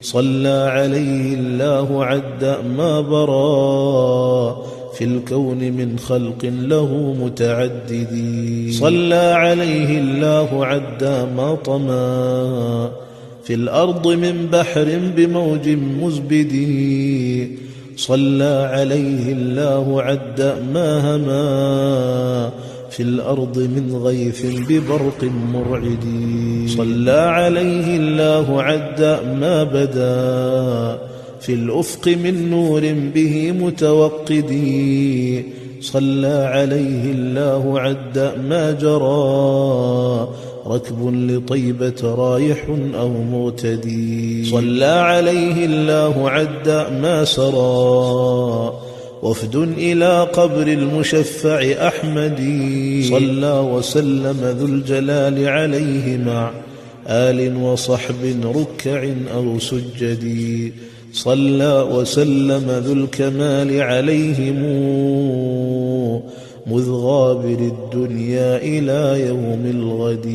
صلى عليه الله عد ما برا في الكون من خلق له متعدد. صلى عليه الله عد ما طمى في الأرض من بحر بموج مزبد. صلى عليه الله عد ما هما في الأرض من غيث ببرق مرعد. صلى عليه الله عد ما بدا في الأفق من نور به متوقد. صلى عليه الله عد ما جرى ركب لطيبة رايح أو معتدي. صلى عليه الله عد ما سرى وفد إلى قبر المشفع أحمد. صلى وسلم ذو الجلال عليه مع آل وصحب ركع أو سجد. صلى وسلم ذو الكمال عليهم مذ غابر الدنيا إلى يوم الغد.